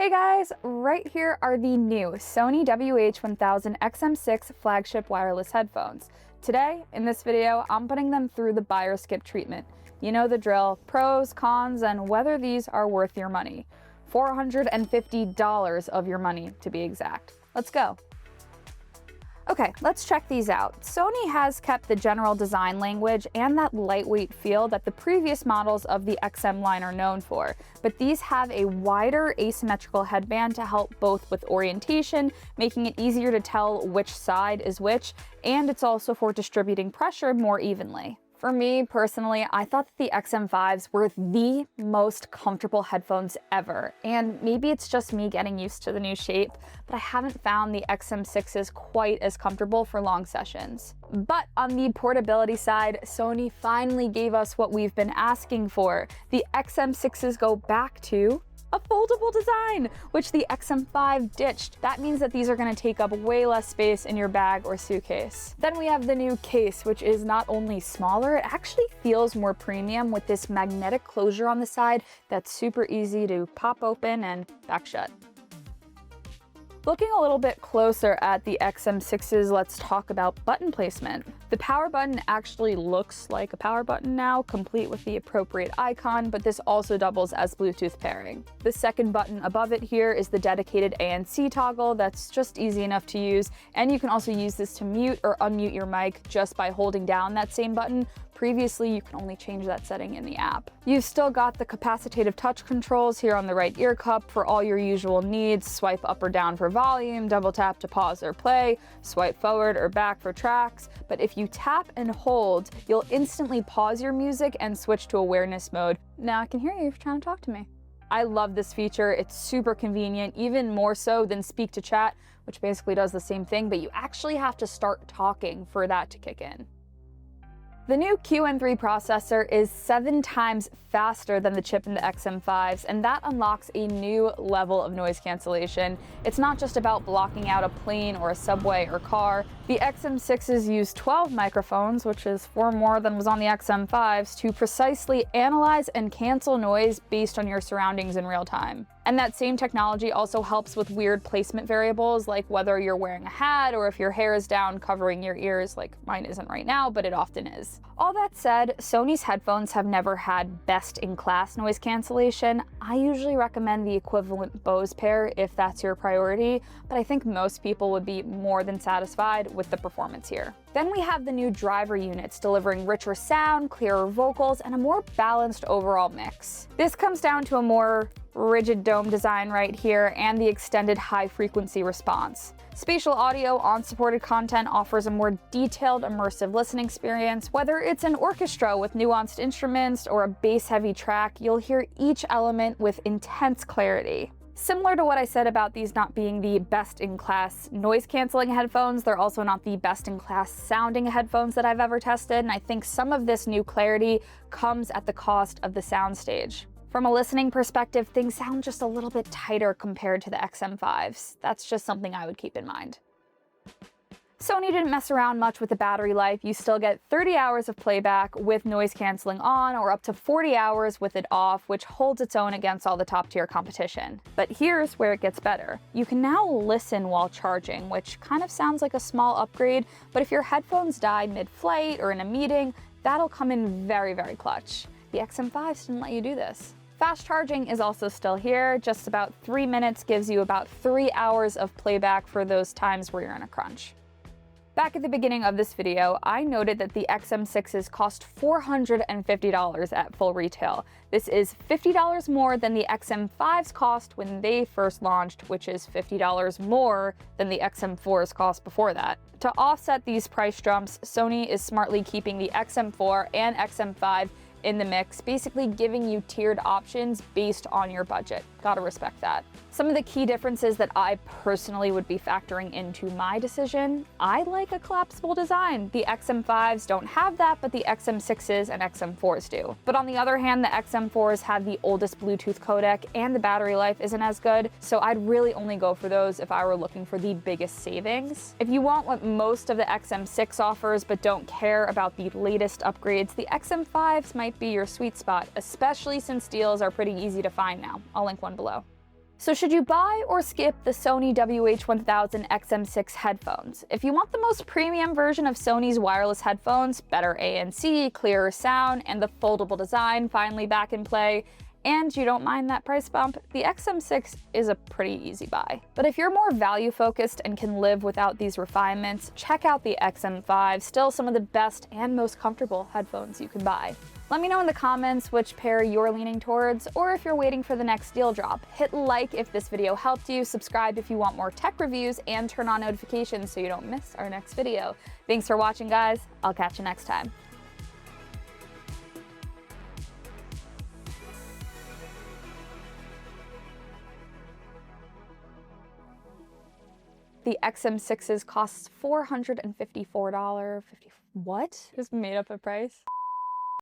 Hey guys, right here are the new Sony WH-1000XM6 flagship wireless headphones. Today, in this video, I'm putting them through the buyer skip treatment. You know the drill, pros, cons, and whether these are worth your money. $450 of your money, to be exact. Let's go. Okay, let's check these out. Sony has kept the general design language and that lightweight feel that the previous models of the XM line are known for, but these have a wider asymmetrical headband to help both with orientation, making it easier to tell which side is which, and it's also for distributing pressure more evenly. For me, personally, I thought that the XM5s were the most comfortable headphones ever, and maybe it's just me getting used to the new shape, but I haven't found the XM6s quite as comfortable for long sessions. But on the portability side, Sony finally gave us what we've been asking for. The XM6s go back to a foldable design, which the XM5 ditched. That means that these are going to take up way less space in your bag or suitcase. Then we have the new case, which is not only smaller, it actually feels more premium with this magnetic closure on the side that's super easy to pop open and back shut. Looking a little bit closer at the XM6s, let's talk about button placement. The power button actually looks like a power button now, complete with the appropriate icon, but this also doubles as Bluetooth pairing. The second button above it here is the dedicated ANC toggle that's just easy enough to use, and you can also use this to mute or unmute your mic just by holding down that same button. Previously, you can only change that setting in the app. You've still got the capacitive touch controls here on the right ear cup for all your usual needs. Swipe up or down for volume, double tap to pause or play, swipe forward or back for tracks. But if you tap and hold, you'll instantly pause your music and switch to awareness mode. Now I can hear you if you're trying to talk to me. I love this feature. It's super convenient, even more so than speak to chat, which basically does the same thing, but you actually have to start talking for that to kick in. The new QN3 processor is 7 times faster than the chip in the XM5s, and that unlocks a new level of noise cancellation. It's not just about blocking out a plane or a subway or car. The XM6s use 12 microphones, which is 4 more than was on the XM5s, to precisely analyze and cancel noise based on your surroundings in real time. And that same technology also helps with weird placement variables, like whether you're wearing a hat or if your hair is down covering your ears, like mine isn't right now, but it often is. All that said, Sony's headphones have never had best-in-class noise cancellation. I usually recommend the equivalent Bose pair if that's your priority, but I think most people would be more than satisfied with the performance here. Then we have the new driver units delivering richer sound, clearer vocals, and a more balanced overall mix. This comes down to a more rigid dome design right here and the extended high-frequency response. Spatial audio on supported content offers a more detailed, immersive listening experience. Whether it's an orchestra with nuanced instruments or a bass-heavy track, you'll hear each element with intense clarity. Similar to what I said about these not being the best-in-class noise-canceling headphones, they're also not the best-in-class sounding headphones that I've ever tested, and I think some of this new clarity comes at the cost of the soundstage. From a listening perspective, things sound just a little bit tighter compared to the XM5s. That's just something I would keep in mind. Sony didn't mess around much with the battery life. You still get 30 hours of playback with noise canceling on, or up to 40 hours with it off, which holds its own against all the top tier competition. But here's where it gets better. You can now listen while charging, which kind of sounds like a small upgrade, but if your headphones die mid-flight or in a meeting, that'll come in very, very clutch. The XM5s didn't let you do this. Fast charging is also still here. Just about 3 minutes gives you about 3 hours of playback for those times where you're in a crunch. Back at the beginning of this video, I noted that the XM6s cost $450 at full retail. This is $50 more than the XM5s cost when they first launched, which is $50 more than the XM4s cost before that. To offset these price jumps, Sony is smartly keeping the XM4 and XM5 in the mix, basically giving you tiered options based on your budget. Gotta respect that. Some of the key differences that I personally would be factoring into my decision: I like a collapsible design. The XM5s don't have that, but the XM6s and XM4s do. But on the other hand, the XM4s have the oldest Bluetooth codec and the battery life isn't as good, so I'd really only go for those if I were looking for the biggest savings. If you want what most of the XM6 offers but don't care about the latest upgrades, the XM5s might be your sweet spot, especially since deals are pretty easy to find now. I'll link one below. So should you buy or skip the Sony WH-1000XM6 headphones? If you want the most premium version of Sony's wireless headphones, better ANC, clearer sound, and the foldable design finally back in play, and you don't mind that price bump, the XM6 is a pretty easy buy. But if you're more value focused and can live without these refinements, check out the XM5, still some of the best and most comfortable headphones you can buy. Let me know in the comments which pair you're leaning towards, or if you're waiting for the next deal drop. Hit like if this video helped you, subscribe if you want more tech reviews, and turn on notifications so you don't miss our next video. Thanks for watching, guys. I'll catch you next time. The XM6s costs $454. What? Just made up a price?